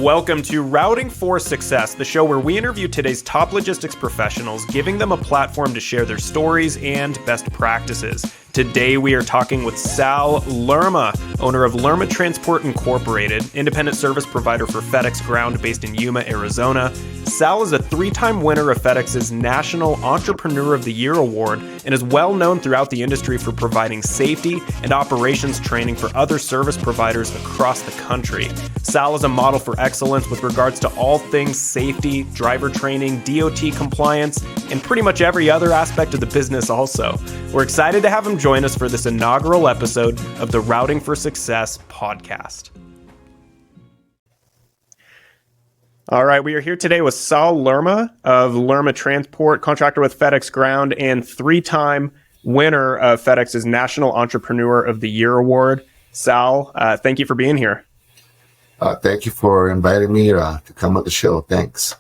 Welcome to Routing for Success, the show where we interview today's top logistics professionals, giving them a platform to share their stories and best practices. Today, we are talking with Saul Lerma, owner of Lerma Transport Incorporated, independent service provider for FedEx Ground based in Yuma, Arizona. Saul is a three-time winner of FedEx's National Entrepreneur of the Year award and is well known throughout the industry for providing safety and operations training for other service providers across the country. Saul is a model for excellence with regards to all things safety, driver training, DOT compliance, and pretty much every other aspect of the business also. We're excited to have him join us for this inaugural episode of the Routing for Success podcast. All right, we are here today with Saul Lerma of Lerma Transport, contractor with FedEx Ground and three-time winner of FedEx's National Entrepreneur of the Year award. Saul, thank you for being here. Thank you for inviting me to come on the show. Thanks.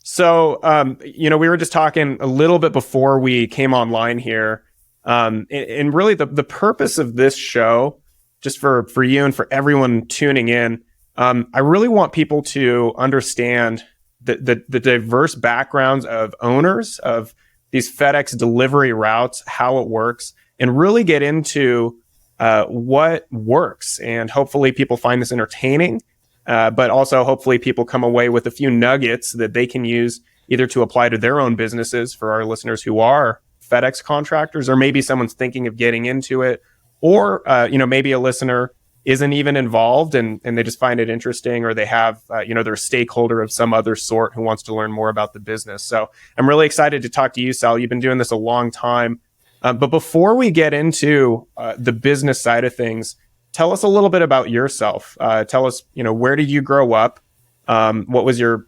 So, we were just talking a little bit before we came online here. And really the purpose of this show, just for you and for everyone tuning in, I really want people to understand the diverse backgrounds of owners of these FedEx delivery routes, how it works, and really get into what works. And hopefully people find this entertaining, but also hopefully people come away with a few nuggets that they can use either to apply to their own businesses for our listeners who are FedEx contractors, or maybe someone's thinking of getting into it, or maybe a listener isn't even involved and they just find it interesting, or they have they're a stakeholder of some other sort who wants to learn more about the business. So I'm really excited to talk to you, Sal. You've been doing this a long time. But before we get into the business side of things, tell us a little bit about yourself. Tell us, where did you grow up? What was your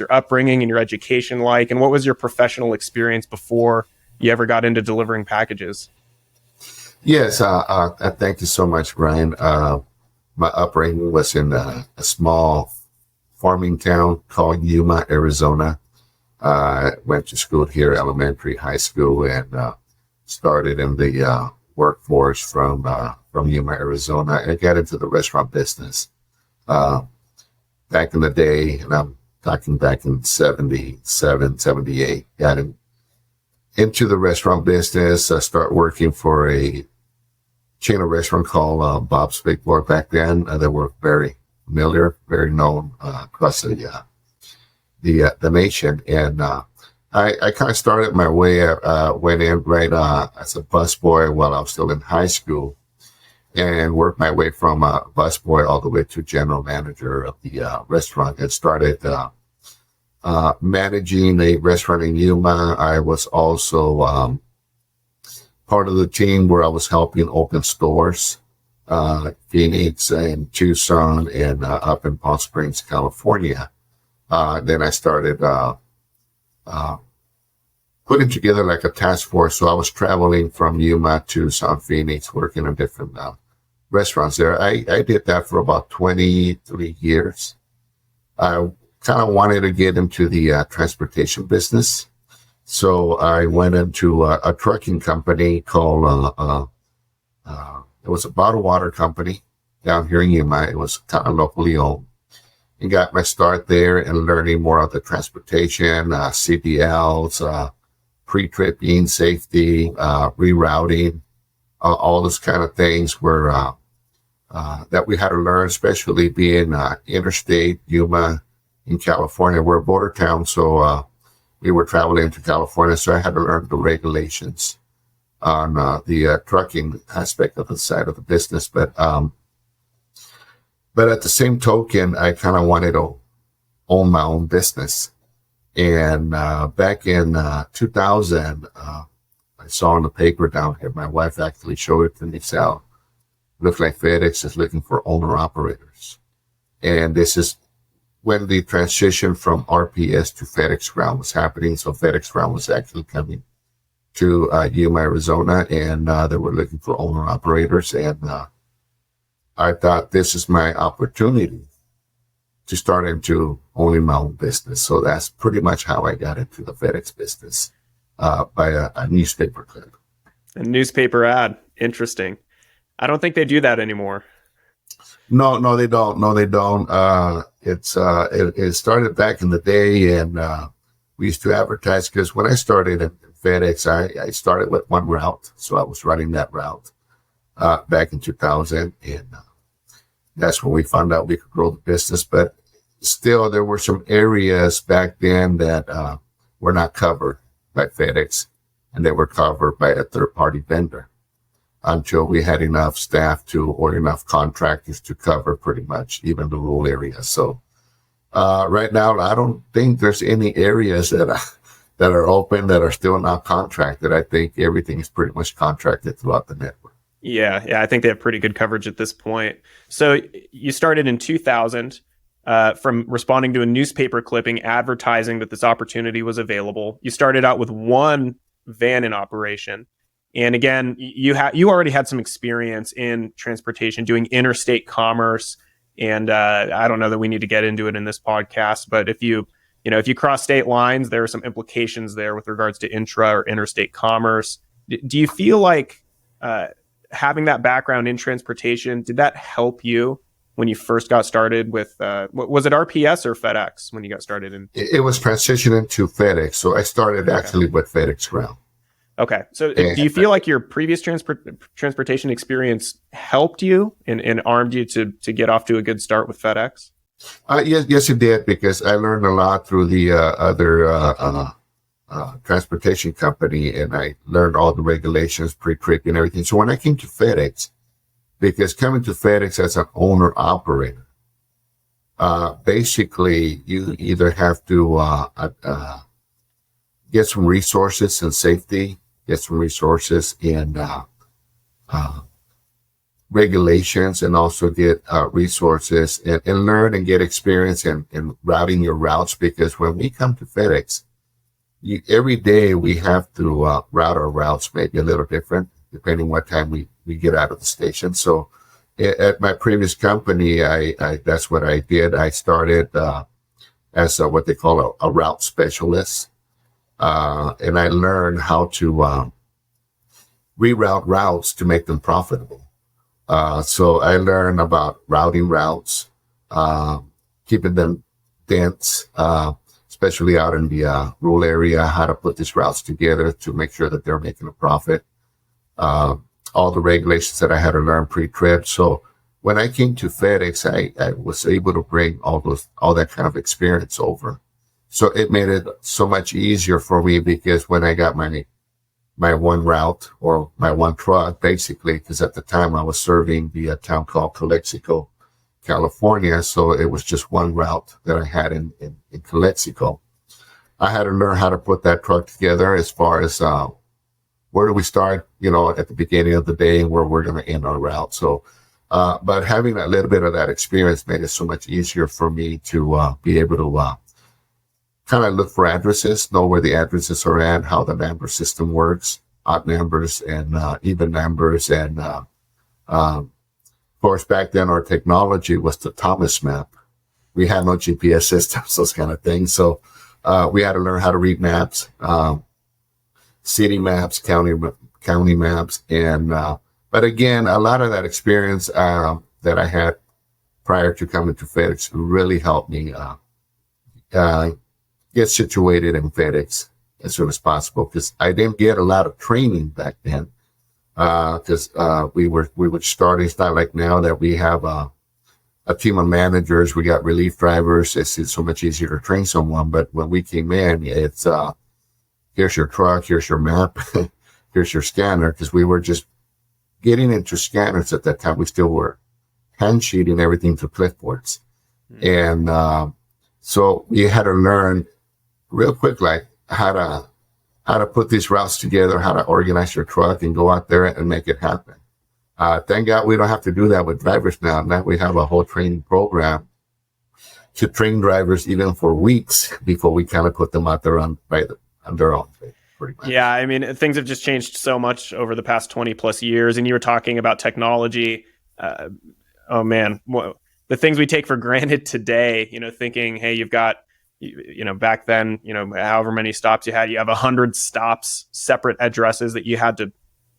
upbringing and your education like? And what was your professional experience before you ever got into delivering packages? Yes, thank you so much, Brian. My upbringing was in a small farming town called Yuma, Arizona. Went to school here, elementary, high school, and started in the workforce from Yuma, Arizona, and got into the restaurant business. Back in the day, and I'm talking back in 77, 78, got into the restaurant business. I started working for a chain of restaurant called Bob's Big Boy back then. They were very familiar, very known across the nation. And I kind of started my way, went in right as a busboy while I was still in high school, and worked my way from busboy all the way to general manager of the restaurant, and started managing a restaurant in Yuma. I was also part of the team where I was helping open stores, Phoenix and Tucson and up in Palm Springs, California. Then I started putting together like a task force. So I was traveling from Yuma to Tucson, Phoenix, working in different restaurants there. I did that for about 23 years. I kind of wanted to get into the transportation business. So I went into a trucking company called, it was a bottled water company down here in Yuma. It was kind of locally owned. And got my start there and learning more of the transportation, CDLs, pre-tripping, safety, rerouting, all those kind of things were that we had to learn, especially being interstate, Yuma in California. We're a border town, so we were traveling to California, so I had to learn the regulations on the trucking aspect of the side of the business. But at the same token, I kind of wanted to own my own business. And back in 2000, I saw in the paper down here, my wife actually showed it to me, Sal. Looked like FedEx is looking for owner-operators. And this is when the transition from RPS to FedEx Ground was happening. So FedEx Ground was actually coming to Yuma, Arizona, and they were looking for owner-operators. And I thought, this is my opportunity to start into owning my own business. So that's pretty much how I got into the FedEx business, by a newspaper clip. A newspaper ad. Interesting. I don't think they do that anymore. No, they don't. No, they don't. It started back in the day, and we used to advertise because when I started at FedEx, I started with one route, so I was running that route back in 2000, and that's when we found out we could grow the business. But still, there were some areas back then that were not covered by FedEx, and they were covered by a third-party vendor until we had enough staff or enough contractors to cover pretty much even the rural areas. So right now, I don't think there's any areas that are open that are still not contracted. I think everything is pretty much contracted throughout the network. Yeah, I think they have pretty good coverage at this point. So you started in 2000 from responding to a newspaper clipping advertising that this opportunity was available. You started out with one van in operation. And again, you already had some experience in transportation, doing interstate commerce. And I don't know that we need to get into it in this podcast, but if you cross state lines, there are some implications there with regards to intra or interstate commerce. Do you feel like having that background in transportation, did that help you when you first got started with, was it RPS or FedEx when you got started in? It was transitioning to FedEx. So I started actually with FedEx Ground. Okay. So do you feel like your previous transportation experience helped you and armed you to get off to a good start with FedEx? Yes, it did, because I learned a lot through the other transportation company, and I learned all the regulations, pre-trip and everything. So when I came to FedEx, because coming to FedEx as an owner-operator, basically you either have to get some resources in safety, get some resources in regulations, and also get resources and learn and get experience in routing your routes. Because when we come to FedEx, every day we have to route our routes maybe a little different depending what time we get out of the station. So at my previous company, I that's what I did. I started as what they call a route specialist. And I learned how to reroute routes to make them profitable. So I learned about routing routes, keeping them dense, especially out in the rural area, how to put these routes together to make sure that they're making a profit. All the regulations that I had to learn pre-trip. So when I came to FedEx, I was able to bring all that kind of experience over. So it made it so much easier for me, because when I got my one route or my one truck, basically, because at the time I was serving the town called Calexico, California. So it was just one route that I had in Calexico. I had to learn how to put that truck together as far as where do we start, at the beginning of the day and where we're going to end our route. So, but having a little bit of that experience made it so much easier for me to be able to kind of look for addresses, know where the addresses are at, how the number system works, odd numbers and even numbers. And of course, back then our technology was the Thomas map. We had no GPS systems, those kind of things. So we had to learn how to read maps, city maps, county maps. And but again, a lot of that experience that I had prior to coming to FedEx really helped me get situated in FedEx as soon as possible, because I didn't get a lot of training back then. Because we were starting. It's not like now that we have a team of managers. We got relief drivers. It's so much easier to train someone. But when we came in, it's here's your truck, here's your map, here's your scanner. Because we were just getting into scanners at that time. We still were hand sheeting everything to clipboards, and so we had to learn real quick, like how to put these routes together, how to organize your truck and go out there and make it happen. Thank God we don't have to do that with drivers now. Now we have a whole training program to train drivers even for weeks before we kind of put them out there on their own. Pretty much. Yeah, I mean, things have just changed so much over the past 20 plus years. And you were talking about technology. Oh man, the things we take for granted today, thinking, hey, you've got, back then, however many stops you have 100 stops, separate addresses that you had to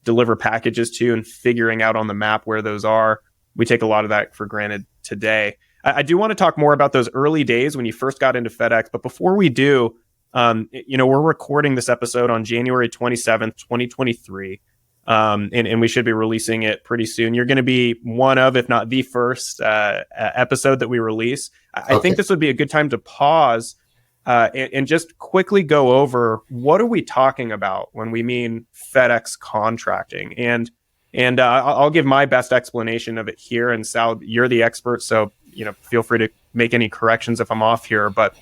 deliver packages to, and figuring out on the map where those are. we take a lot of that for granted today. I do want to talk more about those early days when you first got into FedEx. But before we do, we're recording this episode on January 27th, 2023. And we should be releasing it pretty soon. You're going to be one of, if not the first episode that we release. I think this would be a good time to pause and just quickly go over what are we talking about when we mean FedEx contracting. And I'll give my best explanation of it here. And Sal, you're the expert, so feel free to make any corrections if I'm off here. But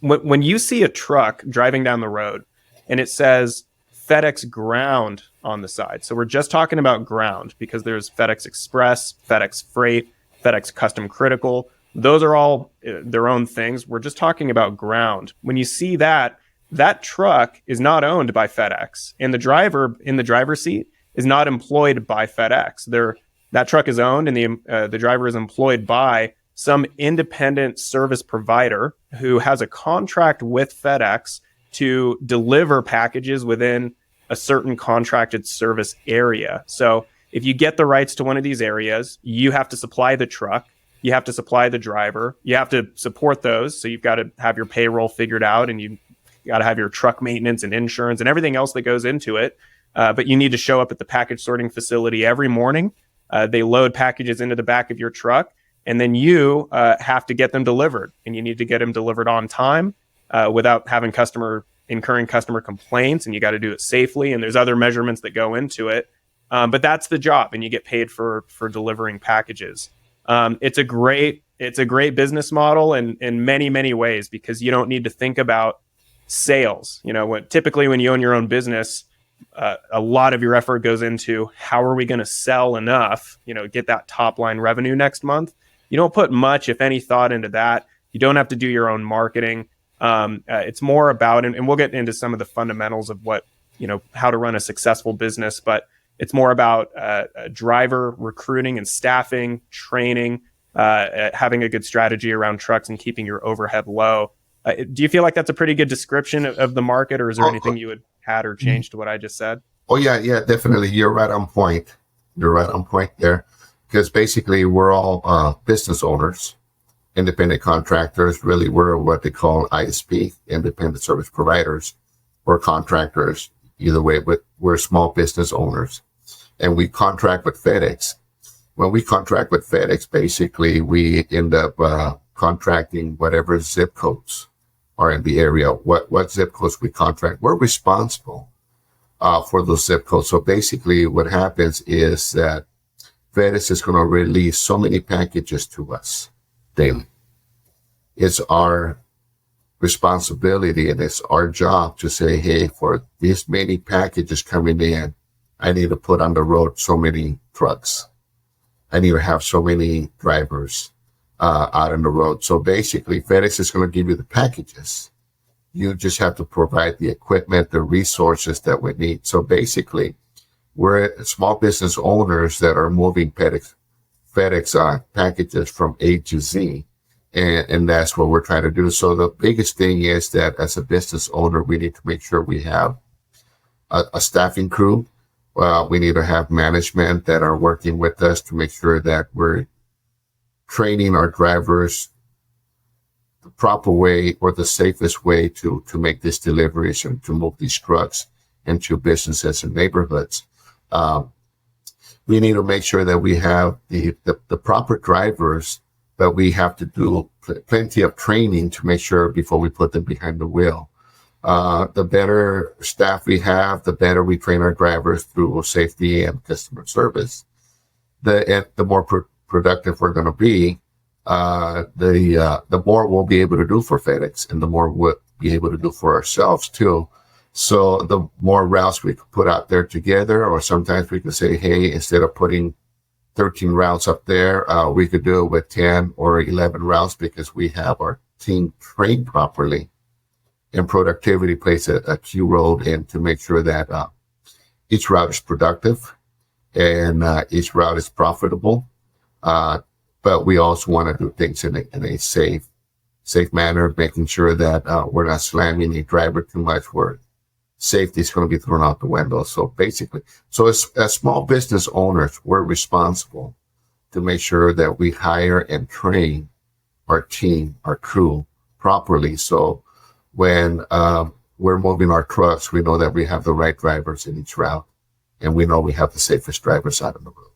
when you see a truck driving down the road and it says FedEx Ground on the side, so we're just talking about ground because there's FedEx Express, FedEx Freight, FedEx Custom Critical. Those are all their own things. We're just talking about ground. When you see that truck is not owned by FedEx, and the driver in the driver's seat is not employed by FedEx. That truck is owned, and the driver is employed by some independent service provider who has a contract with FedEx to deliver packages within a certain contracted service area. So if you get the rights to one of these areas, you have to supply the truck, you have to supply the driver, you have to support those. So you've got to have your payroll figured out, and you got to have your truck maintenance and insurance and everything else that goes into it. But you need to show up at the package sorting facility every morning. They load packages into the back of your truck, and then you have to get them delivered, and you need to get them delivered on time without having incurring customer complaints, and you got to do it safely. And there's other measurements that go into it. But that's the job, and you get paid for delivering packages. It's a great business model in many, many ways, because you don't need to think about sales. Typically when you own your own business, a lot of your effort goes into how are we going to sell enough, get that top line revenue next month. You don't put much, if any, thought into that. You don't have to do your own marketing. It's more about, and we'll get into some of the fundamentals of how to run a successful business, but it's more about driver recruiting and staffing, training, having a good strategy around trucks and keeping your overhead low. Do you feel like that's a pretty good description of the market, or is there anything you would add or change to what I just said? Oh, yeah, definitely. You're right on point. You're right on point there, because basically we're all business owners, independent contractors. Really, we're what they call ISP, independent service providers, or contractors. Either way, but we're small business owners, and we contract with FedEx. When we contract with FedEx, basically we end up contracting whatever zip codes are in the area. What zip codes we contract, we're responsible for those zip codes. So basically what happens is that FedEx is going to release so many packages to us daily. It's our responsibility, and it's our job to say, hey, for this many packages coming in, I need to put on the road so many trucks. I need to have so many drivers out on the road. So basically, FedEx is going to give you the packages. You just have to provide the equipment, the resources that we need. So basically, we're small business owners that are moving FedEx packages from A to Z. And that's what we're trying to do. So the biggest thing is that as a business owner, we need to make sure we have a staffing crew. We need to have management that are working with us to make sure that we're training our drivers the proper way or the safest way to make these deliveries and to move these trucks into businesses and neighborhoods. We need to make sure that we have the proper drivers, but we have to do plenty of training to make sure before we put them behind the wheel. The better staff we have, the better we train our drivers through safety and customer service. The more productive we're going to be, the more we'll be able to do for FedEx, and the more we'll be able to do for ourselves too. So the more routes we could put out there together, or sometimes we could say, hey, instead of putting 13 routes up there, we could do it with 10 or 11 routes because we have our team trained properly. And productivity plays a key role in to make sure that each route is productive and each route is profitable. But we also want to do things in a safe manner, making sure that we're not slamming a driver too much where safety is going to be thrown out the window. So basically, as small business owners, we're responsible to make sure that we hire and train our team, our crew properly. So when we're moving our trucks, we know that we have the right drivers in each route, and we know we have the safest drivers out on the road.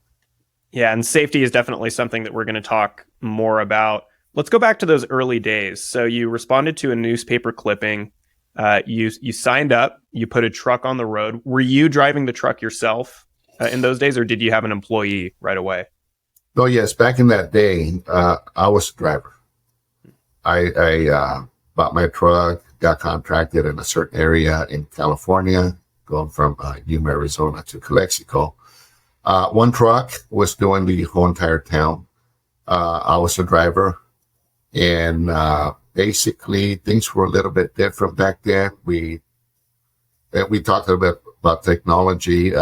Yeah, and safety is definitely something that we're going to talk more about. Let's go back to those early days. So you responded to a newspaper clipping. You signed up. You put a truck on the road. Were you driving the truck yourself in those days, or did you have an employee right away? Oh, yes. Back in that day, I was a driver. I bought my truck, got contracted in a certain area in California, going from Yuma, Arizona to Calexico. One truck was doing the whole entire town. I was a driver, and basically things were a little bit different back then. We talked a little bit about technology.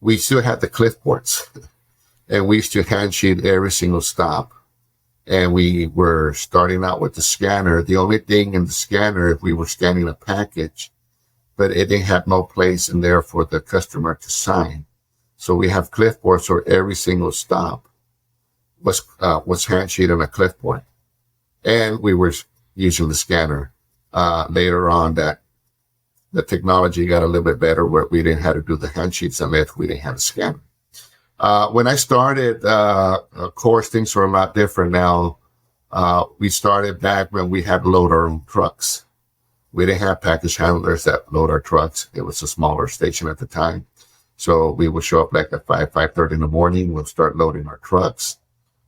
We still had the clipboards, and we used to hand sheet every single stop. And we were starting out with the scanner. The only thing in the scanner, if we were scanning a package, but it didn't have no place in there for the customer to sign. So we have clipboards where every single stop was handsheet on a clipboard. And we were using the scanner. Later on, that the technology got a little bit better where we didn't have to do the handsheets unless we didn't have a scanner. When I started, of course, things were a lot different now. We started back when we had to load our own trucks. We didn't have package handlers that load our trucks. It was a smaller station at the time. So we would show up like at 5:30 in the morning. We'll start loading our trucks.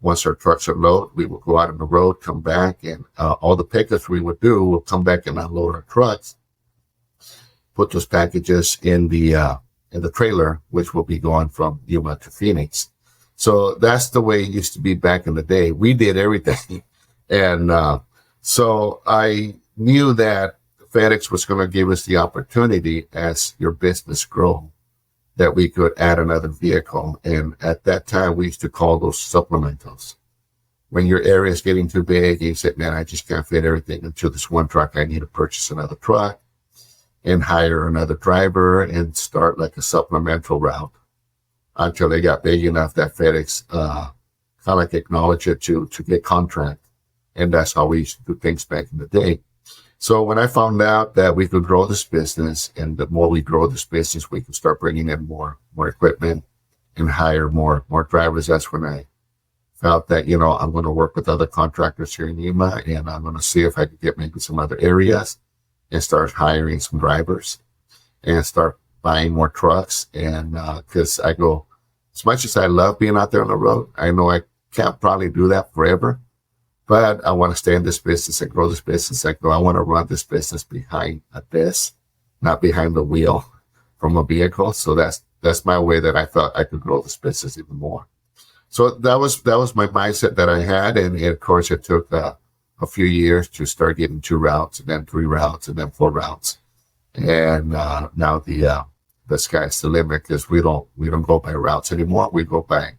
Once our trucks are loaded, we will go out on the road, come back, and all the pickups we would do, we'll come back and unload our trucks, put those packages in the trailer, which will be going from Yuma to Phoenix. So that's the way it used to be back in the day. We did everything. And so I knew that FedEx was going to give us the opportunity as your business grow, that we could add another vehicle. And at that time, we used to call those supplementals. When your area is getting too big, you said, man, I just can't fit everything into this one truck. I need to purchase another truck and hire another driver and start like a supplemental route until they got big enough that FedEx kind of like acknowledged it to get contract. And that's how we used to do things back in the day. So when I found out that we could grow this business, and the more we grow this business, we could start bringing in more equipment and hire more drivers. That's when I felt that, I'm going to work with other contractors here in Yuma, and I'm going to see if I could get maybe some other areas and start hiring some drivers and start buying more trucks. And because I go, as much as I love being out there on the road, I know I can't probably do that forever. But I want to stay in this business and grow this business. I want to run this business behind a desk, not behind the wheel from a vehicle. So that's my way that I thought I could grow this business even more. So that was my mindset that I had. And of course, it took a few years to start getting 2 routes, and then 3 routes, and then 4 routes. And now the sky's the limit, because we don't go by routes anymore. We go by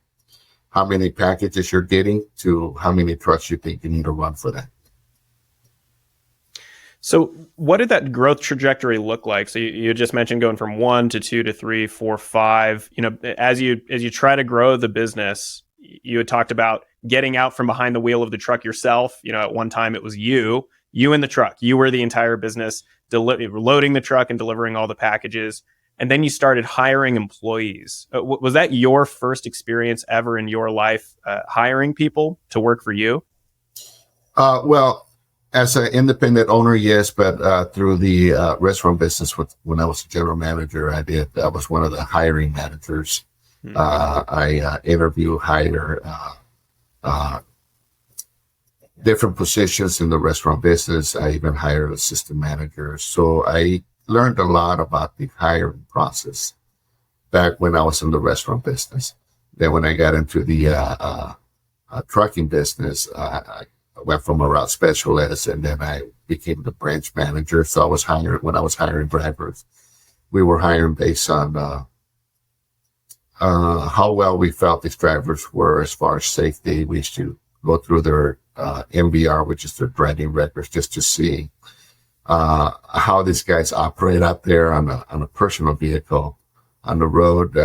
how many packages you're getting to how many trucks you think you need to run for that. So what did that growth trajectory look like? So you just mentioned going from 1 to 2 to 3, 4, 5. As you try to grow the business, you had talked about getting out from behind the wheel of the truck yourself. At one time it was you in the truck. You were the entire business, loading the truck and delivering all the packages. And then you started hiring employees. Was that your first experience ever in your life, hiring people to work for you? Well, as an independent owner, yes, but through the restaurant business, when I was a general manager, I was one of the hiring managers. Mm-hmm. I interview, hire different positions in the restaurant business. I even hired assistant managers. So I learned a lot about the hiring process back when I was in the restaurant business. Then when I got into the trucking business, I went from a route specialist, and then I became the branch manager. So when I was hiring drivers, we were hiring based on how well we felt these drivers were as far as safety. We used to go through their MVR, which is their driving records, just to see how these guys operate out there on a personal vehicle on the road,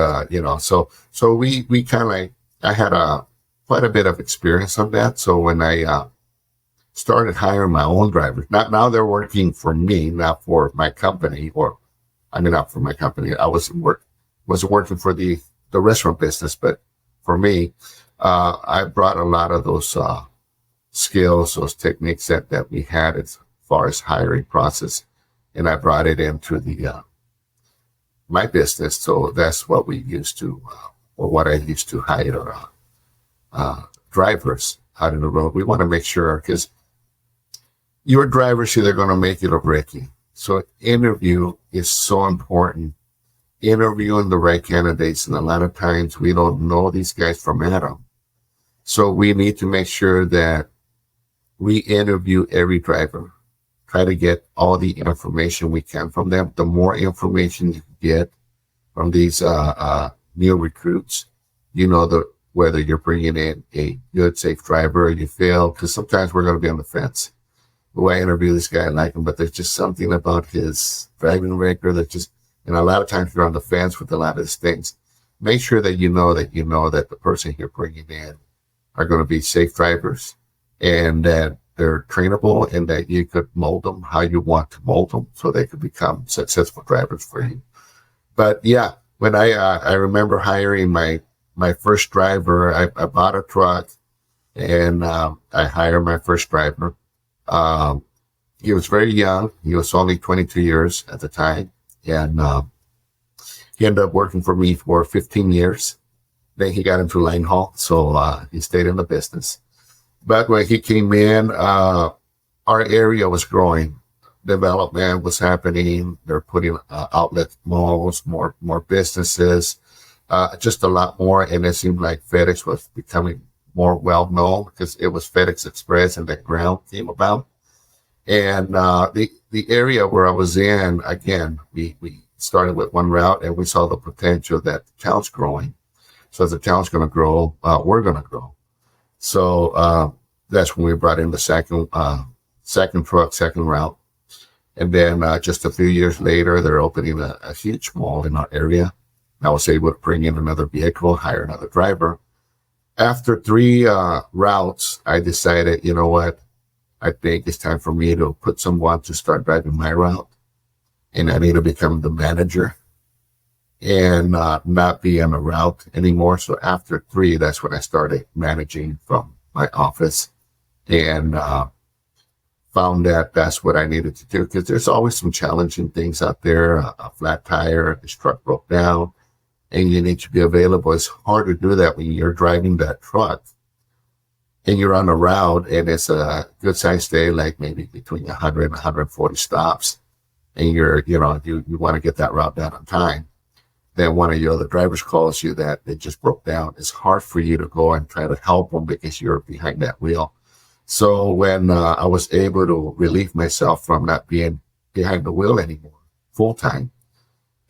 So we kind of I had quite a bit of experience on that. So when I started hiring my own drivers, now they're working for me, not for my company, or I mean, not for my company. I was working for the restaurant business, but for me, I brought a lot of those skills, those techniques that we had as far as hiring process, and I brought it into the my business. So that's what we used to, or what I used to hire drivers out in the road. We want to make sure, because your driver's either going to make it or break you. So interview is so important. Interviewing the right candidates, and a lot of times we don't know these guys from Adam. So we need to make sure that we interview every driver. Try to get all the information we can from them. The more information you get from these new recruits, you know whether you're bringing in a good, safe driver or you fail. Because sometimes we're going to be on the fence. Oh, I interview this guy, I like him, but there's just something about his driving record that just, and a lot of times you're on the fence with a lot of these things. Make sure that you know that the person you're bringing in are going to be safe drivers, and that they're trainable, and that you could mold them how you want to mold them so they could become successful drivers for you. But yeah, when I remember hiring my first driver, I bought a truck, and I hired my first driver. He was very young. He was only 22 years at the time. And he ended up working for me for 15 years. Then he got into line haul, so he stayed in the business. But when he came in, our area was growing. Development was happening. They're putting outlet malls, more businesses, just a lot more. And it seemed like FedEx was becoming more well known because it was FedEx Express and that Ground came about. And the area where I was in, again, we started with one route, and we saw the potential that the town's growing. So as the town's going to grow, we're going to grow. So that's when we brought in the second truck, second route. And then just a few years later, they're opening a huge mall in our area. I was able to bring in another vehicle, hire another driver. After 3 routes, I decided, you know what? I think it's time for me to put someone to start driving my route. And I need to become the manager and not be on a route anymore. So after 3, that's when I started managing from my office, and found that that's what I needed to do, because there's always some challenging things out there. A flat tire, this truck broke down, and you need to be available. It's hard to do that when you're driving that truck and you're on a route, and it's a good sized day, like maybe between 100 and 140 stops, and you want to get that route done on time. Then one of your other drivers calls you that it just broke down. It's hard for you to go and try to help them because you're behind that wheel. So when I was able to relieve myself from not being behind the wheel anymore full time,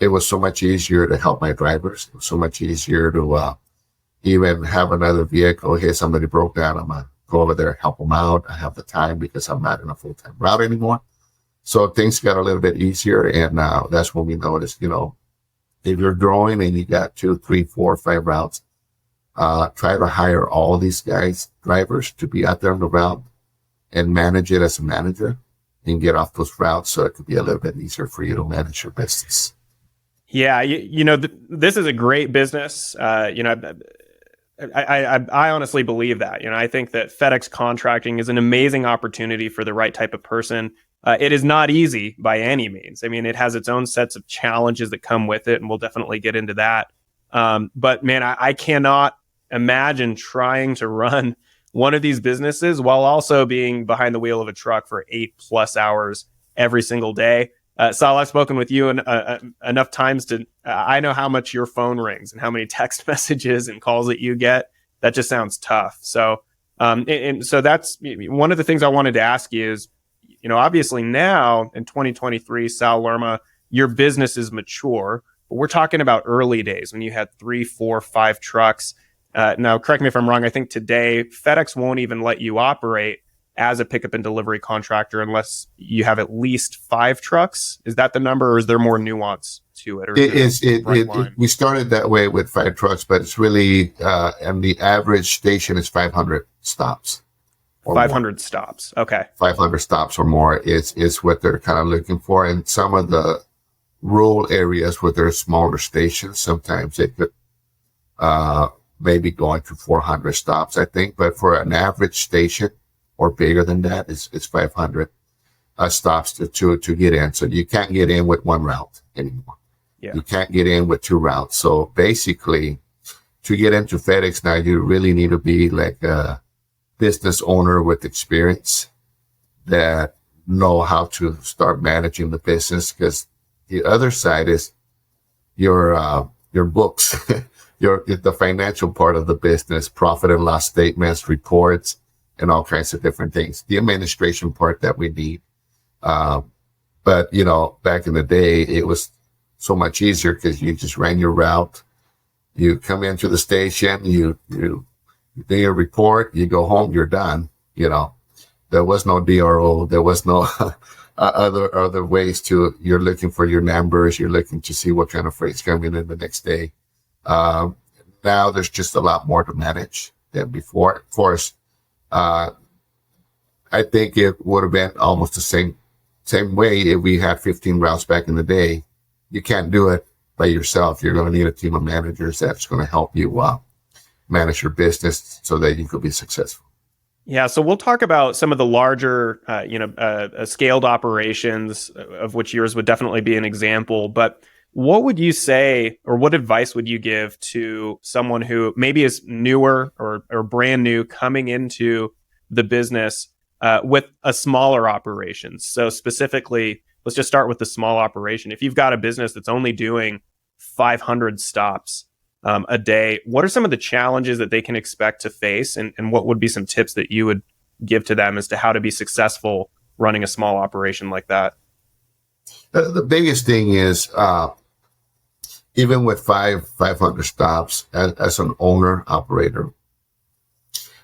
it was so much easier to help my drivers. It was so much easier to even have another vehicle. Hey, somebody broke down. I'm going to go over there, help them out. I have the time because I'm not in a full-time route anymore. So things got a little bit easier. And that's when we noticed, if you're growing and you got 2, 3, 4, 5 routes, try to hire all these drivers to be out there on the route and manage it as a manager and get off those routes, so it could be a little bit easier for you to manage your business. Yeah, this is a great business. I honestly believe that. I think that FedEx contracting is an amazing opportunity for the right type of person. It is not easy by any means. I mean, it has its own sets of challenges that come with it, and we'll definitely get into that. But man, I cannot imagine trying to run one of these businesses while also being behind the wheel of a truck for 8+ hours every single day. Saul, I've spoken with you enough times to I know how much your phone rings and how many text messages and calls that you get. That just sounds tough. So, and so that's one of the things I wanted to ask you is, obviously now in 2023, Saul Lerma, your business is mature, but we're talking about early days when you had 3, 4, 5 trucks. Now, correct me if I'm wrong. I think today FedEx won't even let you operate as a pickup and delivery contractor unless you have at least 5 trucks. Is that the number, or is there more nuance to it? Or we started that way with 5 trucks, but it's really, and the average station is 500 stops. 500 stops. Okay. 500 stops or more is what they're kind of looking for. And some of the rural areas where there are smaller stations, sometimes it could, maybe going to 400 stops, I think. But for an average station or bigger than that, it's 500 stops to get in. So you can't get in with one route anymore. Yeah. You can't get in with 2 routes. So basically, to get into FedEx now, you really need to be like a business owner with experience that know how to start managing the business, because the other side is your books, the financial part of the business, profit and loss statements, reports, and all kinds of different things. The administration part that we need. But back in the day, it was so much easier because you just ran your route. You come into the station, you do your report, you go home, you're done. There was no DRO. There was no other ways you're looking for your numbers. You're looking to see what kind of freight's coming in the next day. Now there's just a lot more to manage than before. Of course, I think it would have been almost the same way if we had 15 routes back in the day. You can't do it by yourself. You're going to need a team of managers that's going to help you manage your business so that you could be successful. Yeah, so we'll talk about some of the larger, scaled operations, of which yours would definitely be an example. But what would you say, or what advice would you give to someone who maybe is newer or brand new coming into the business with a smaller operation? So specifically, let's just start with the small operation. If you've got a business that's only doing 500 stops a day, what are some of the challenges that they can expect to face? And what would be some tips that you would give to them as to how to be successful running a small operation like that? The biggest thing is, even with 500 stops as an owner operator,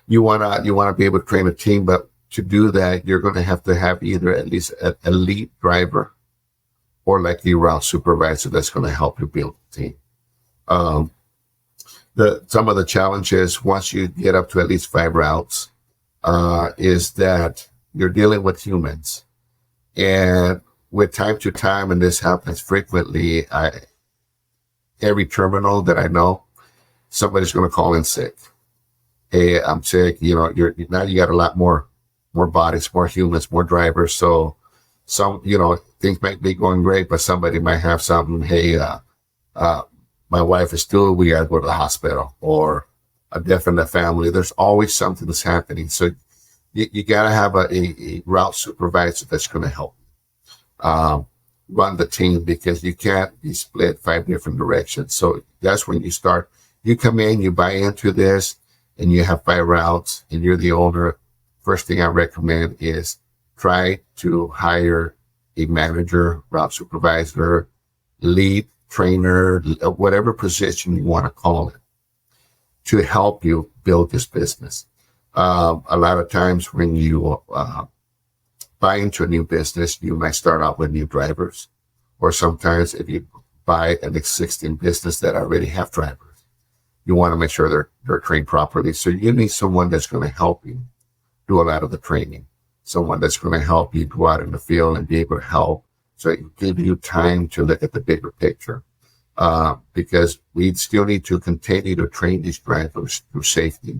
you want to be able to train a team, but to do that, you're going to have either at least an elite driver or like the route supervisor that's going to help you build the team. Some of the challenges once you get up to at least 5 routes, is that you're dealing with humans, and with time to time, and this happens frequently, every terminal that I know, somebody's going to call in sick. Hey, I'm sick. Now you got a lot more bodies, more humans, more drivers. So some, things might be going great, but somebody might have something. Hey, my wife is still, we got to go to the hospital, or a death in the family. There's always something that's happening. So you got to have a route supervisor that's going to help run the team, because you can't be split 5 different directions. So that's when you come in, you buy into this, and you have 5 routes, and you're the owner. First thing I recommend is try to hire a manager, route supervisor, lead, trainer, whatever position you want to call it, to help you build this business. A lot of times when you buy into a new business, you might start out with new drivers, or sometimes if you buy an existing business that already have drivers, you want to make sure they're trained properly. So you need someone that's going to help you do a lot of the training, someone that's going to help you go out in the field and be able to help. So it give you time to look at the bigger picture, because we still need to continue to train these drivers through safety.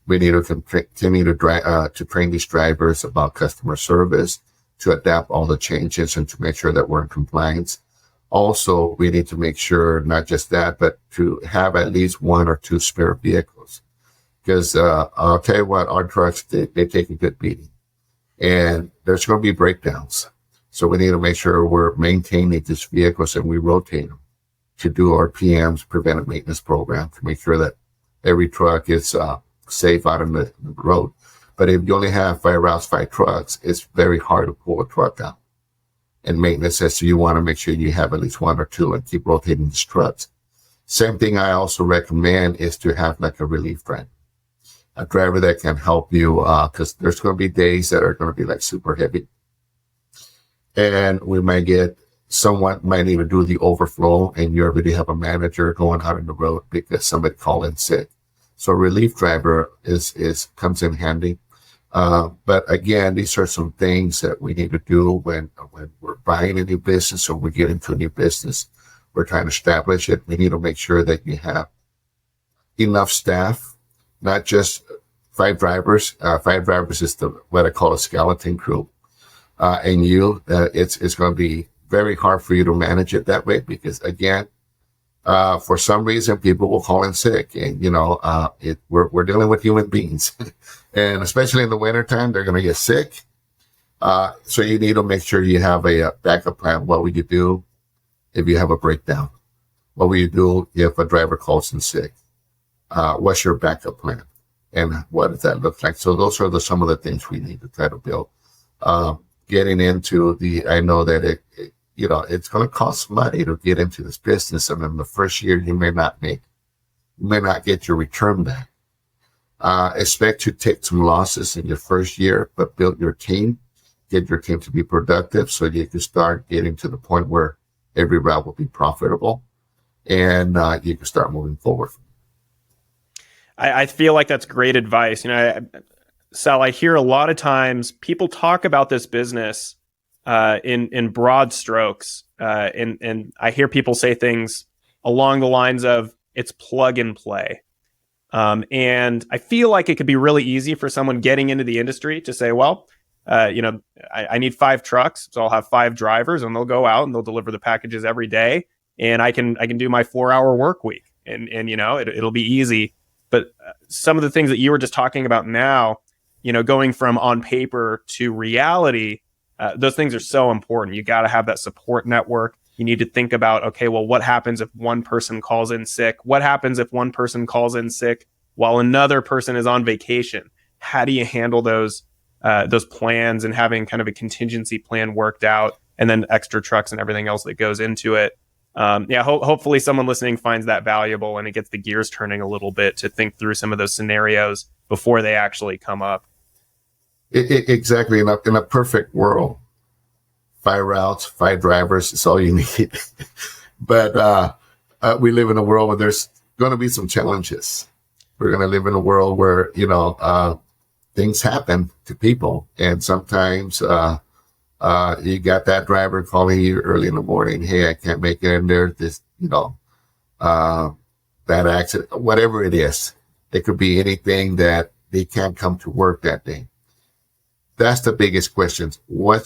We need to continue to train these drivers about customer service, to adapt all the changes and to make sure that we're in compliance. Also, we need to make sure not just that, but to have at least 1 or 2 spare vehicles. Because I'll tell you what, our trucks, they take a good beating, and there's going to be breakdowns. So we need to make sure we're maintaining these vehicles and we rotate them to do our PMs, preventive maintenance program, to make sure that every truck is safe out on the road. But if you only have 5 routes, 5 trucks, it's very hard to pull a truck out. And maintenance says, so you want to make sure you have at least 1 or 2 and keep rotating these trucks. Same thing I also recommend is to have like a relief driver. a driver that can help you, because there's going to be days that are going to be like super heavy. And we might get someone might even do the overflow, and you already have a manager going out on the road because somebody called in sick. So relief driver comes in handy. But again, these are some things that we need to do when we're buying a new business or we get into a new business. We're trying to establish it. We need to make sure that you have enough staff, not just 5 drivers. 5 drivers is what I call a skeleton crew. And it's going to be very hard for you to manage it that way because, again, for some reason, people will call in sick, and we're dealing with human beings, and especially in the wintertime, they're going to get sick. So you need to make sure you have a backup plan. What would you do if you have a breakdown? What will you do if a driver calls in sick? What's your backup plan, and what does that look like? So those are some of the things we need to try to build. Getting into I know that it's going to cost money to get into this business. And in the first year, you may not get your return back. Expect to take some losses in your first year, but build your team, get your team to be productive so you can start getting to the point where every route will be profitable and you can start moving forward. I feel like that's great advice. Sal, I hear a lot of times people talk about this business in broad strokes, and I hear people say things along the lines of it's plug and play. And I feel like it could be really easy for someone getting into the industry to say, well, I need 5 trucks, so I'll have 5 drivers, and they'll go out and they'll deliver the packages every day, and I can do my 4-hour work week, and it'll be easy. But some of the things that you were just talking about now, going from on paper to reality, those things are so important. You got to have that support network. You need to think about, okay, well, what happens if one person calls in sick? What happens if one person calls in sick while another person is on vacation? How do you handle those plans and having kind of a contingency plan worked out, and then extra trucks and everything else that goes into it? Hopefully someone listening finds that valuable and it gets the gears turning a little bit to think through some of those scenarios before they actually come up. Exactly. In a perfect world, 5 routes, 5 drivers is all you need. But we live in a world where there's going to be some challenges. We're going to live in a world where, things happen to people. And sometimes you got that driver calling you early in the morning. Hey, I can't make it in there. That accident, whatever it is. It could be anything that they can't come to work that day. That's the biggest question. What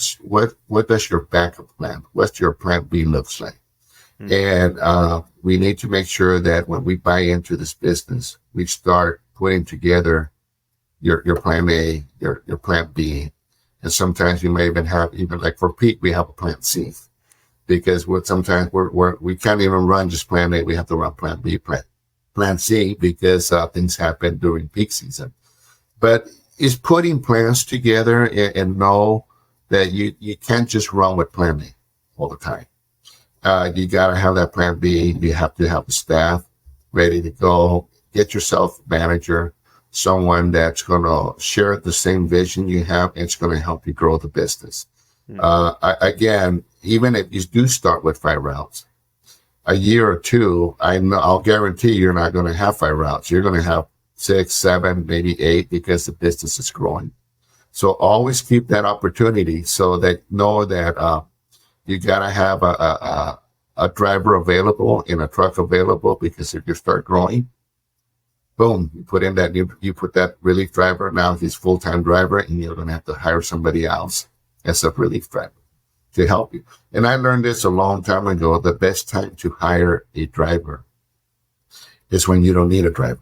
does your backup plan? What's your plan B looks like? Mm-hmm. And we need to make sure that when we buy into this business, we start putting together your plan A, your plan B, and sometimes you may even have like for peak we have a plan C, because sometimes we can't even run just plan A. We have to run plan B, plan C, because things happen during peak season. But is putting plans together and know that you can't just run with plan A all the time. You got to have that plan B. You have to have the staff ready to go. Get yourself a manager, someone that's going to share the same vision you have, and it's going to help you grow the business. Mm-hmm. Again, even if you do start with 5 routes, a year or two, I'll guarantee you're not going to have 5 routes. You're going to have 6, 7, maybe 8, because the business is growing. So always keep that opportunity so that know that you gotta have a driver available and a truck available, because if you start growing, boom, you put that relief driver. Now he's full-time driver, and you're gonna have to hire somebody else as a relief driver to help you. And I learned this a long time ago. The best time to hire a driver is when you don't need a driver.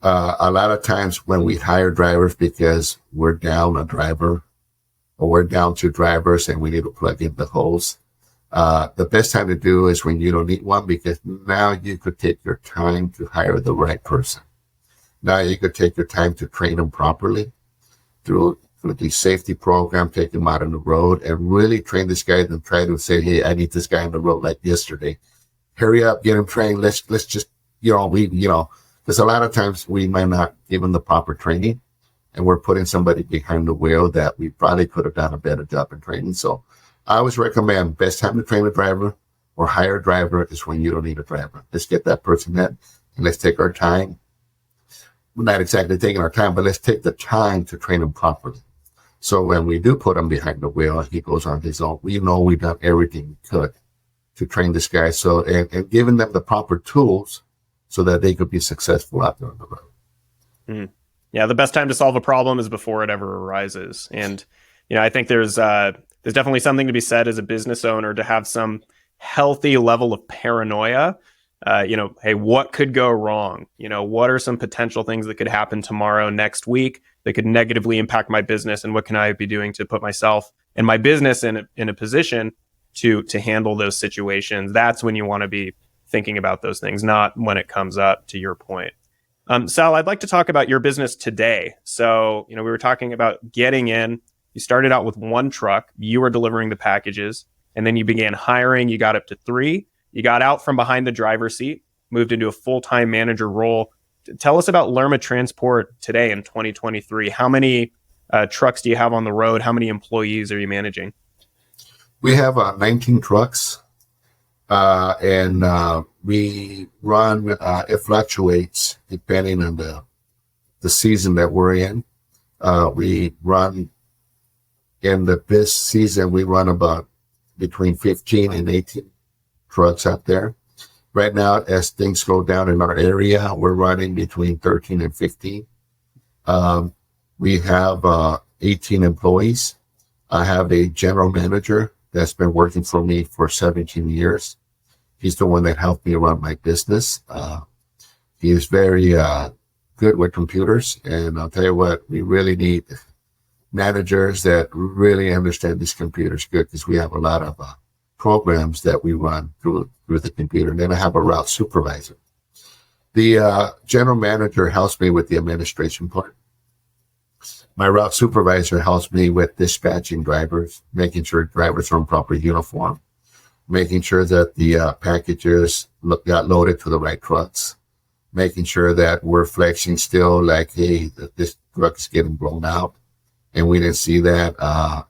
A lot of times when we hire drivers because we're down a driver or we're down 2 drivers and we need to plug in the holes, the best time to do is when you don't need one, because now you could take your time to hire the right person. Now you could take your time to train them properly through the safety program, take them out on the road and really train this guy, and try to say, hey, I need this guy on the road like yesterday. Hurry up, get him trained. Let's just, Because a lot of times we might not give them the proper training, and we're putting somebody behind the wheel that we probably could have done a better job in training. So I always recommend best time to train a driver or hire a driver is when you don't need a driver. Let's get that person in and let's take our time. We're not exactly taking our time, but let's take the time to train them properly. So when we do put him behind the wheel and he goes on his own, we know we've done everything we could to train this guy. So, and giving them the proper tools so that they could be successful out there on the road. Mm. Yeah. The best time to solve a problem is before it ever arises. And, I think there's definitely something to be said as a business owner to have some healthy level of paranoia. Hey, what could go wrong? What are some potential things that could happen tomorrow, next week that could negatively impact my business? And what can I be doing to put myself and my business in a position to handle those situations? That's when you want to be thinking about those things, not when it comes up, to your point. Sal, I'd like to talk about your business today. So, we were talking about getting in. You started out with one truck. You were delivering the packages, and then you began hiring. You got up to 3. You got out from behind the driver's seat, moved into a full-time manager role. Tell us about Lerma Transport today in 2023. How many trucks do you have on the road? How many employees are you managing? We have 19 trucks, and we run, it fluctuates depending on the season that we're in. We run, in this season, we run about between 15 and 18 trucks out there. Right now, as things slow down in our area, we're running between 13 and 15. We have 18 employees. I have a general manager that's been working for me for 17 years. He's the one that helped me run my business. He is very good with computers. And I'll tell you what, we really need managers that really understand these computers good, because we have a lot of programs that we run through the computer. And then I have a route supervisor. The general manager helps me with the administration part. My route supervisor helps me with dispatching drivers, making sure drivers are in proper uniform, making sure that the packages got loaded to the right trucks, making sure that we're flexing still, like, hey, this truck is getting blown out, and we didn't see that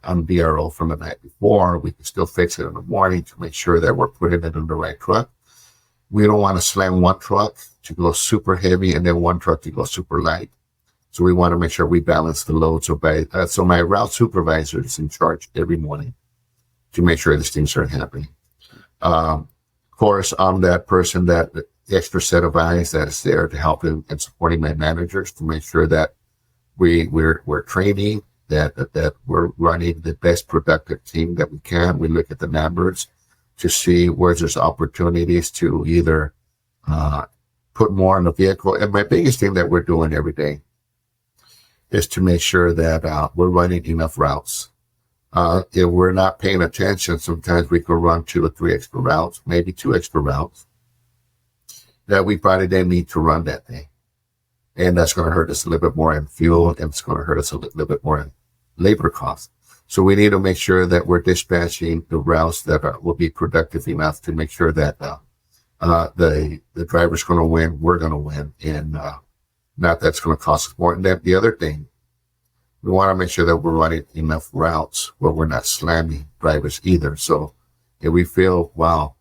on BRO from the night before. We can still fix it in the morning to make sure that we're putting it in the right truck. We don't want to slam one truck to go super heavy and then one truck to go super light. So we want to make sure we balance the load. So my route supervisor is in charge every morning to make sure these things are happening. Of course, I'm that person, that extra set of eyes that is there to help in and supporting my managers to make sure that we're training, that we're running the best productive team that we can. We look at the numbers to see where there's opportunities to either put more in the vehicle. And my biggest thing that we're doing every day is to make sure that we're running enough routes. If we're not paying attention, sometimes we could run 2 or 3 extra routes, maybe 2 extra routes that we probably didn't need to run that day. And that's going to hurt us a little bit more in fuel, and it's going to hurt us a little bit more in labor costs. So we need to make sure that we're dispatching the routes that will be productive enough to make sure that the driver's going to win, we're going to win, and not that's going to cost us more. And then the other thing, we want to make sure that we're running enough routes where we're not slamming drivers either. So if we feel, wow,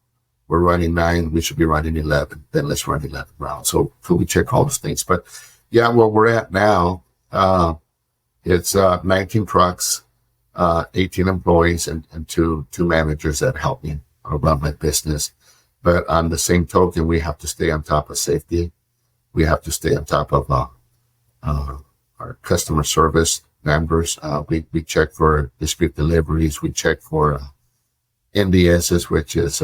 we're running 9, we should be running 11, then let's run 11 routes. So we check all those things. But yeah, where we're at now, it's 19 trucks, 18 employees, and two managers that help me run my business. But on the same token, we have to stay on top of safety. We have to stay on top of our customer service numbers. We check for dispute deliveries. We check for NDSs, which is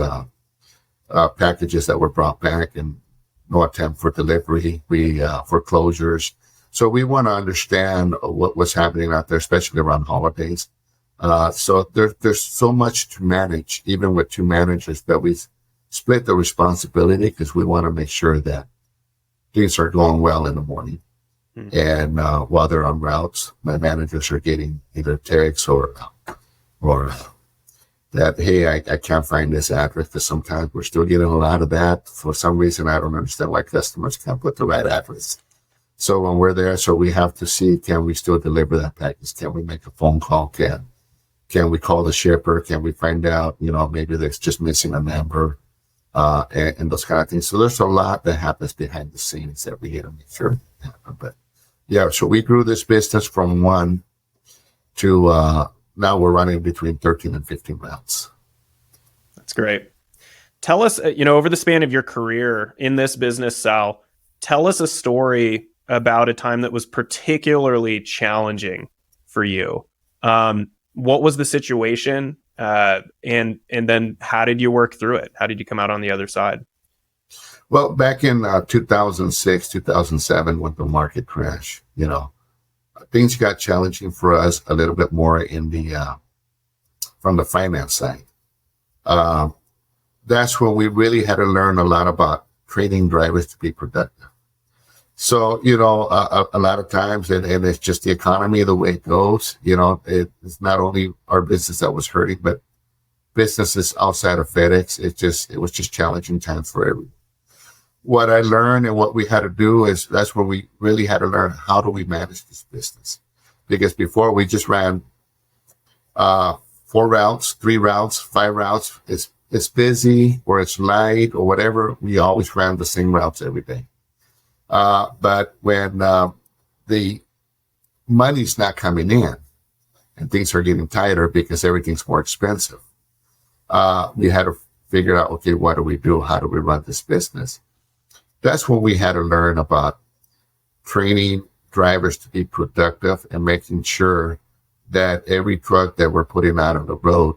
packages that were brought back and no attempt for delivery. We foreclosures. So we want to understand what's happening out there, especially around holidays. So there's so much to manage, even with 2 managers, that we split the responsibility because we want to make sure that things are going well in the morning. Mm-hmm. And while they're on routes, my managers are getting either texts or that, hey, I can't find this address, because sometimes we're still getting a lot of that. For some reason, I don't understand why customers can't put the right address. So when we're there, so we have to see, can we still deliver that package? Can we make a phone call? Can we call the shipper? Can we find out, maybe they're just missing a number, and those kind of things. So there's a lot that happens behind the scenes that we get to make sure happen. But yeah, so we grew this business from 1 to, now we're running between 13 and 15 routes. That's great. Tell us, over the span of your career in this business, Sal, tell us a story about a time that was particularly challenging for you. What was the situation? And then how did you work through it? How did you come out on the other side? Well, back in 2006, 2007, when the market crashed, things got challenging for us a little bit more in from the finance side. That's when we really had to learn a lot about training drivers to be productive. So, a lot of times, and it's just the economy, the way it goes, it's not only our business that was hurting, but businesses outside of FedEx. It was just challenging times for everyone. What I learned and what we had to do is that's where we really had to learn, how do we manage this business? Because before we just ran 4 routes, 3 routes, 5 routes. It's busy or it's light or whatever. We always ran the same routes every day. But when the money's not coming in and things are getting tighter because everything's more expensive, we had to figure out, okay, what do we do? How do we run this business? That's when we had to learn about training drivers to be productive and making sure that every truck that we're putting out on the road,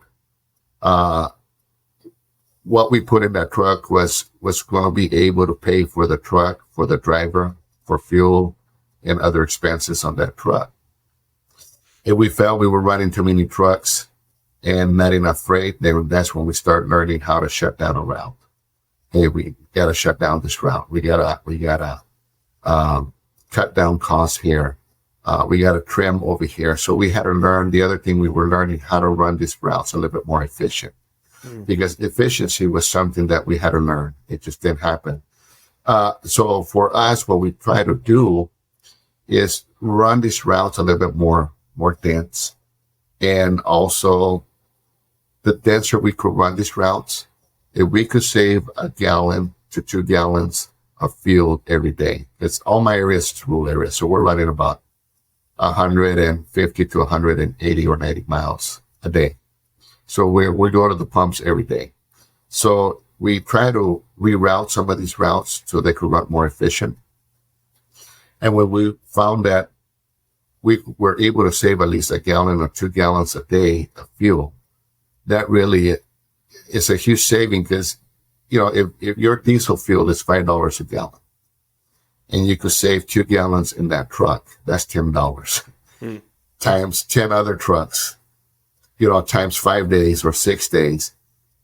what we put in that truck was going to be able to pay for the truck, for the driver, for fuel, and other expenses on that truck. If we felt we were running too many trucks and not enough freight, then that's when we start learning how to shut down a route. Hey, we got to shut down this route. We gotta cut down costs here. We got to trim over here. So we had to learn. The other thing, we were learning how to run these routes a little bit more efficient, because efficiency was something that we had to learn. It just didn't happen. So for us, what we try to do is run these routes a little bit more dense, and also the denser we could run these routes, if we could save 1 gallon to 2 gallons of fuel every day. It's all my areas is rural areas. So we're running about 150 to 180 or 90 miles a day. So we're going to the pumps every day. So we try to reroute some of these routes so they could run more efficient. And when we found that we were able to save at least 1 gallon or 2 gallons a day of fuel, that really is a huge saving, because, if your diesel fuel is $5 a gallon and you could save 2 gallons in that truck, that's $10 times 10 other trucks, times 5 days or 6 days.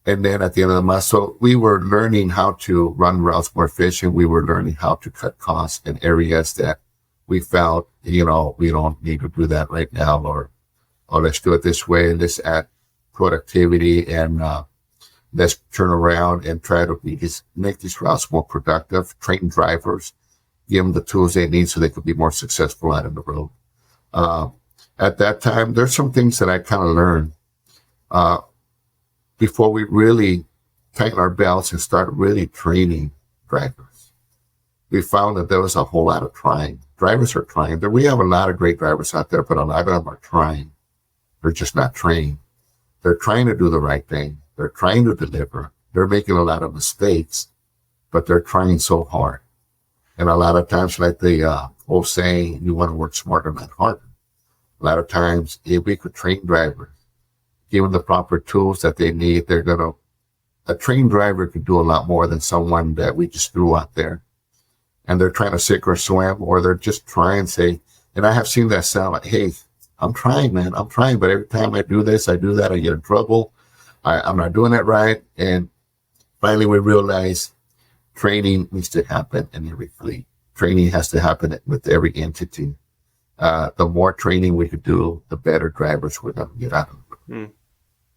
And then at the end of the month, so we were learning how to run routes more efficient. We were learning how to cut costs in areas that we felt, we don't need to do that right now, or let's do it this way. Let's add productivity, and let's turn around and try to make these routes more productive, train drivers, give them the tools they need so they could be more successful out on the road. At that time, there's some things that I kind of learned before we really tighten our belts and start really training drivers. We found that there was a whole lot of trying. Drivers are trying. We have a lot of great drivers out there, but a lot of them are trying. They're just not trained. They're trying to do the right thing. They're trying to deliver. They're making a lot of mistakes, but they're trying so hard. And a lot of times, like the old saying, you want to work smarter, not harder. A lot of times, if we could train drivers, give them the proper tools that they need, a trained driver could do a lot more than someone that we just threw out there. And they're trying to sink or swim, or they're just trying to say, and I have seen that sound like, hey, I'm trying, man. I'm trying, but every time I do this, I do that, I get in trouble. I'm not doing it right. And finally, we realize training needs to happen in every fleet. Training has to happen with every entity. The more training we could do, the better drivers we're going to get out of it.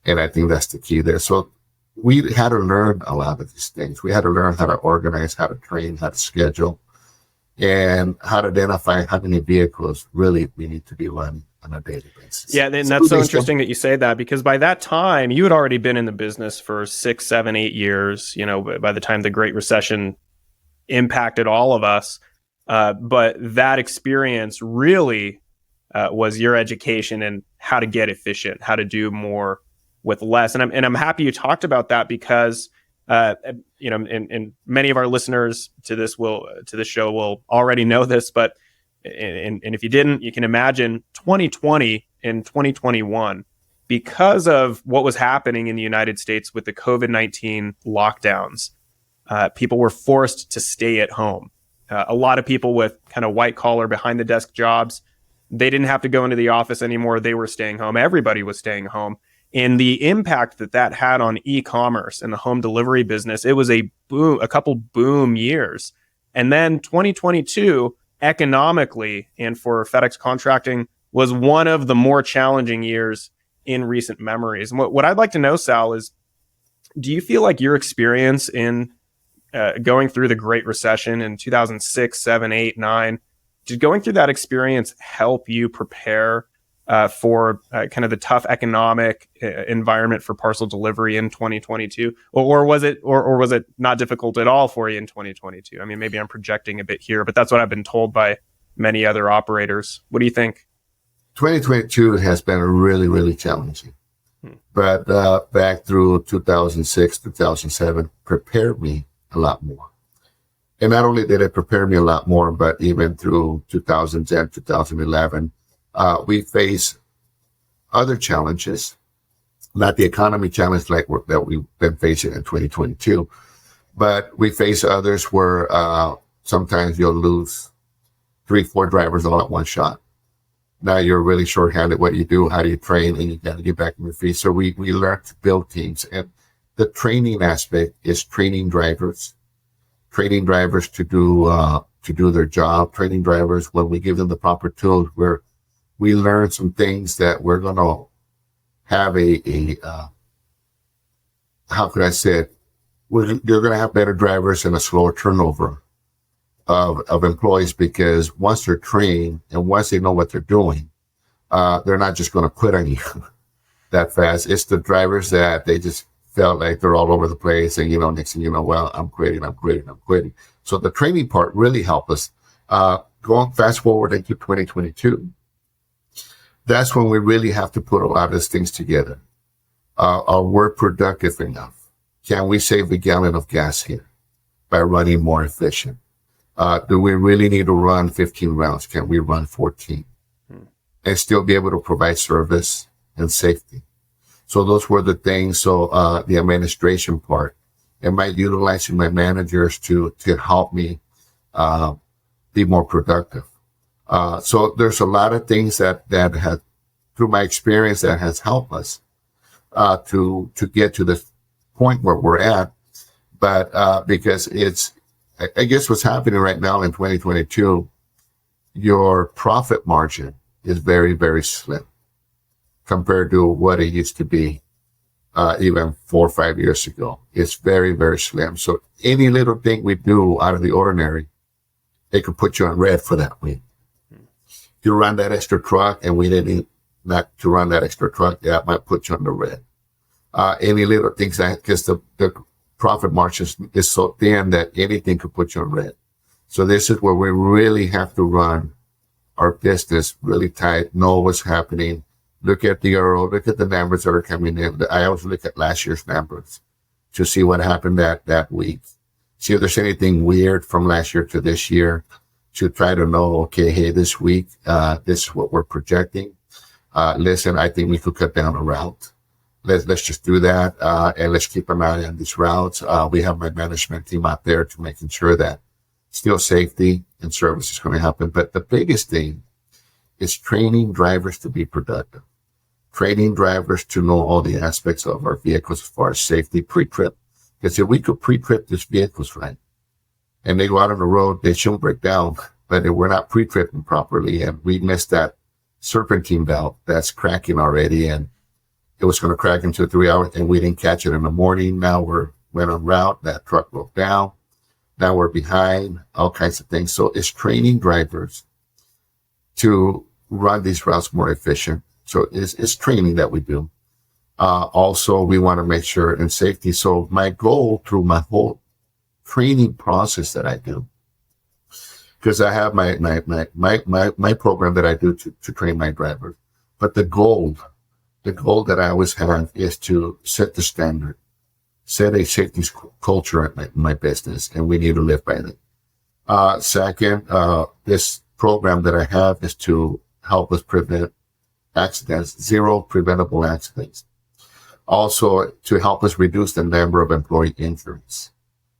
And I think that's the key there. So we had to learn a lot of these things. We had to learn how to organize, how to train, how to schedule, and how to identify how many vehicles really we need to be running on a daily basis. Yeah, and that's so interesting that you say that, because by that time you had already been in the business for 6, 7, 8 years. By the time the Great Recession impacted all of us, but that experience really was your education in how to get efficient, how to do more with less. And I'm happy you talked about that, because and many of our listeners to this show will already know this, but and if you didn't, you can imagine 2020 and 2021, because of what was happening in the United States with the COVID-19 lockdowns, people were forced to stay at home. A lot of people with kind of white collar behind the desk jobs, they didn't have to go into the office anymore. They were staying home. Everybody was staying home. And the impact that had on e-commerce and the home delivery business, it was a couple boom years. And then 2022, economically and for FedEx contracting, was one of the more challenging years in recent memories. And what I'd like to know, Sal, is, do you feel like your experience in going through the Great Recession in 2006, 7, 8, 9, did going through that experience help you prepare for kind of the tough economic environment for parcel delivery in 2022, or was it not difficult at all for you in 2022? I mean, maybe I'm projecting a bit here, but that's what I've been told by many other operators. What do you think? 2022 has been really, really challenging, but back through 2006, 2007 prepared me a lot more. And not only did it prepare me a lot more, but even through 2010, 2011, we face other challenges, not the economy challenge that we've been facing in 2022, but we face others where sometimes you'll lose 3, 4 drivers all at one shot. Now you're really shorthanded. What you do, how do you train, and you got to get back on your feet. So we learn to build teams, and the training aspect is training drivers to do their job, training drivers when we give them the proper tools, where we learn some things that we're going to have how could I say it? You're going to have better drivers and a slower turnover of employees, because once they're trained and once they know what they're doing, they're not just going to quit on you that fast. It's the drivers that they just felt like they're all over the place, and next thing you know, well, I'm quitting. So the training part really helped us. Going fast forward into 2022, that's when we really have to put a lot of these things together. Are we productive enough? Can we save a gallon of gas here by running more efficient? Do we really need to run 15 rounds? Can we run 14 and still be able to provide service and safety? So those were the things. So the administration part, am I utilizing my managers to help me be more productive? So there's a lot of things that have, through my experience, that has helped us to get to the point where we're at. But because I guess what's happening right now in 2022, your profit margin is very, very slim compared to what it used to be even 4 or 5 years ago. It's very, very slim. So any little thing we do out of the ordinary, it could put you on red for that week. You run that extra truck and we didn't not to run that extra truck, that might put you on the red. Any little things that, because the profit margin is so thin that anything could put you on red. So this is where we really have to run our business really tight, know what's happening, look at the euro, look at the numbers that are coming in. I always look at last year's numbers to see what happened that week. See if there's anything weird from last year to this year, to try to know, okay, hey, this week, this is what we're projecting. Listen, I think we could cut down a route. Let's just do that. And let's keep an eye on these routes. We have my management team out there to making sure that still safety and service is going to happen. But the biggest thing is training drivers to be productive, training drivers to know all the aspects of our vehicles as far as safety pre-trip. Because if we could pre-trip these vehicles right, and they go out on the road, they shouldn't break down. But if we're not pre-tripping properly and we miss that serpentine belt that's cracking already, and it was going to crack into 3 hours, and we didn't catch it in the morning. Now went on route. That truck broke down. Now we're behind, all kinds of things. So it's training drivers to run these routes more efficient. So it's training that we do. Also, we want to make sure in safety. So my goal through my whole training process that I do, because I have my program that I do to train my drivers. But the goal that I always have is to set the standard, set a safety culture at my business, and we need to live by that. Second, this program that I have is to help us prevent accidents, 0 preventable accidents. Also, to help us reduce the number of employee injuries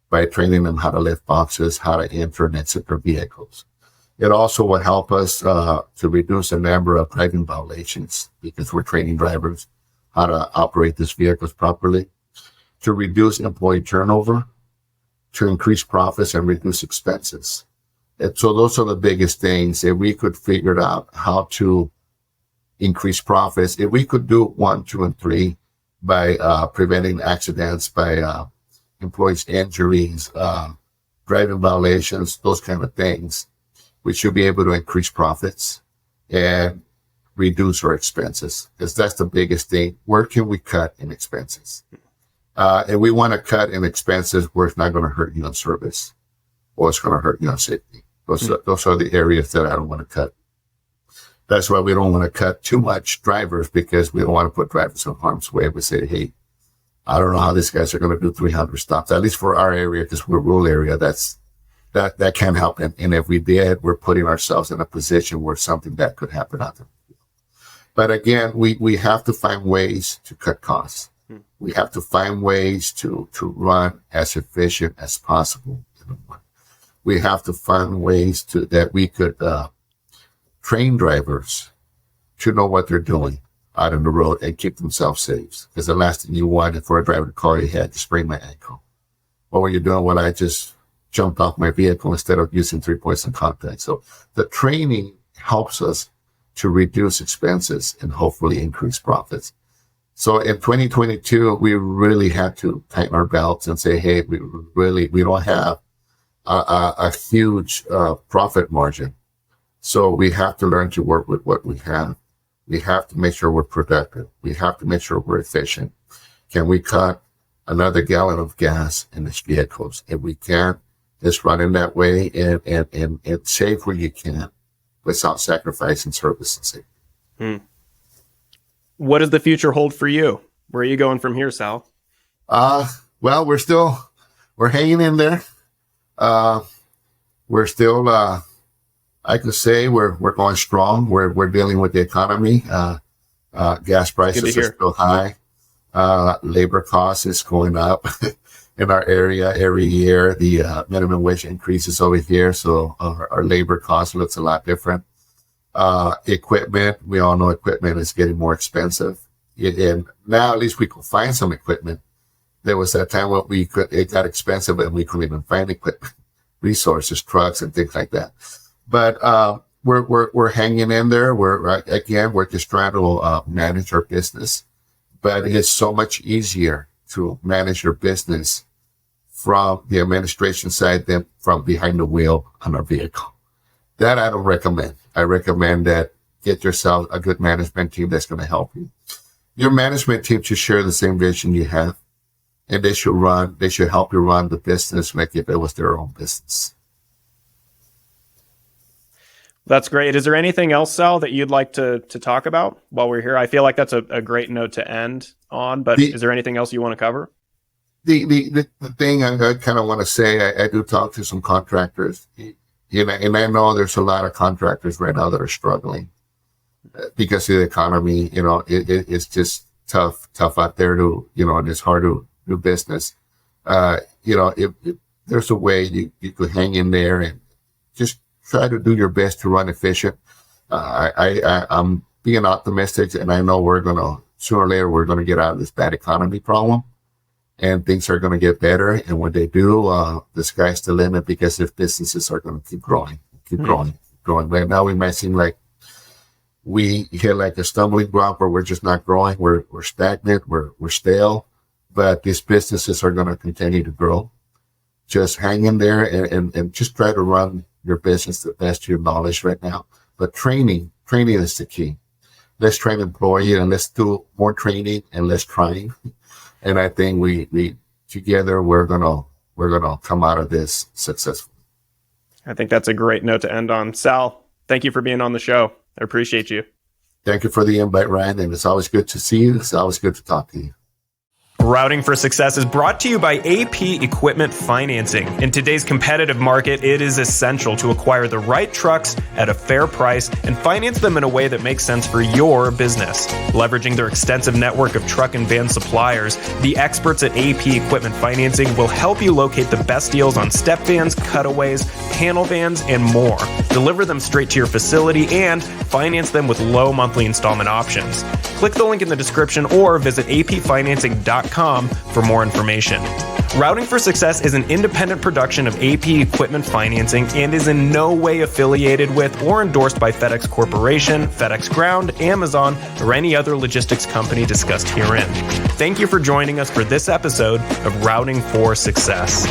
by training them how to lift boxes, how to enter and exit their vehicles. It also will help us to reduce the number of driving violations, because we're training drivers how to operate these vehicles properly, to reduce employee turnover, to increase profits and reduce expenses. And so those are the biggest things. If we could figure out how to increase profits, if we could do 1, 2, and 3 by preventing accidents, by employees' injuries, driving violations, those kind of things, we should be able to increase profits and reduce our expenses, because that's the biggest thing. Where can we cut in expenses? And we want to cut in expenses where it's not going to hurt you on service or it's going to hurt you on safety. Those are the areas that I don't want to cut. That's why we don't want to cut too much drivers, because we don't want to put drivers in harm's way. We say, hey, I don't know how these guys are going to do 300 stops, at least for our area, because we're a rural area. That can't happen. And if we did, we're putting ourselves in a position where something that could happen out there. But again, we have to find ways to cut costs. We have to find ways to run as efficient as possible. We have to find ways that we could train drivers to know what they're doing out on the road and keep themselves safe. Because the last thing you want is for a driver to call your head to sprain my ankle. What were you doing? Well, I just jumped off my vehicle instead of using 3 points of contact. So the training helps us to reduce expenses and hopefully increase profits. So in 2022, we really had to tighten our belts and say, hey, we don't have a huge profit margin. So we have to learn to work with what we have. We have to make sure we're productive. We have to make sure we're efficient. Can we cut another gallon of gas in these vehicles? If we can't, just run in that way and save where you can without sacrificing service and safety. What does the future hold for you? Where are you going from here, Sal? Well, we're hanging in there. We're still, I could say we're going strong. We're dealing with the economy. Gas prices are still high. Labor costs is going up in our area every year. The minimum wage increases over here, so our labor cost looks a lot different. Equipment, we all know equipment is getting more expensive. And now at least we can find some equipment. There was that time when it got expensive and we couldn't even find equipment, resources, trucks and things like that. But we're hanging in there. We're just trying to manage our business. But it's so much easier to manage your business from the administration side than from behind the wheel on our vehicle. That I don't recommend. I recommend that get yourself a good management team that's going to help you. Your management team should share the same vision you have, and they should help you run the business like if it was their own business. That's great. Is there anything else, Sal, that you'd like to talk about while we're here? I feel like that's a great note to end on, but is there anything else you want to cover? The thing I kind of want to say, I do talk to some contractors, and I know there's a lot of contractors right now that are struggling because of the economy. It's just tough out there and it's hard to do business. If there's a way you could hang in there and just try to do your best to run efficient. I'm being optimistic, and I know sooner or later, we're going to get out of this bad economy problem and things are going to get better. And when they do, the sky's the limit, because if businesses are going to keep growing. Right now, we might seem like we hit like a stumbling block where we're just not growing. We're stagnant. We're stale, but these businesses are going to continue to grow. Just hang in there and just try to run your business the best of your knowledge right now. But training is the key. Let's train employees and let's do more training and less trying. And I think we together, we're going to come out of this successful. I think that's a great note to end on. Sal, thank you for being on the show. I appreciate you. Thank you for the invite, Ryan. And it's always good to see you. It's always good to talk to you. Routing for Success is brought to you by AP Equipment Financing. In today's competitive market, it is essential to acquire the right trucks at a fair price and finance them in a way that makes sense for your business. Leveraging their extensive network of truck and van suppliers, the experts at AP Equipment Financing will help you locate the best deals on step vans, cutaways, panel vans, and more. Deliver them straight to your facility and finance them with low monthly installment options. Click the link in the description or visit apfinancing.com for more information. Routing for Success is an independent production of AP Equipment Financing and is in no way affiliated with or endorsed by FedEx Corporation, FedEx Ground, Amazon, or any other logistics company discussed herein. Thank you for joining us for this episode of Routing for Success.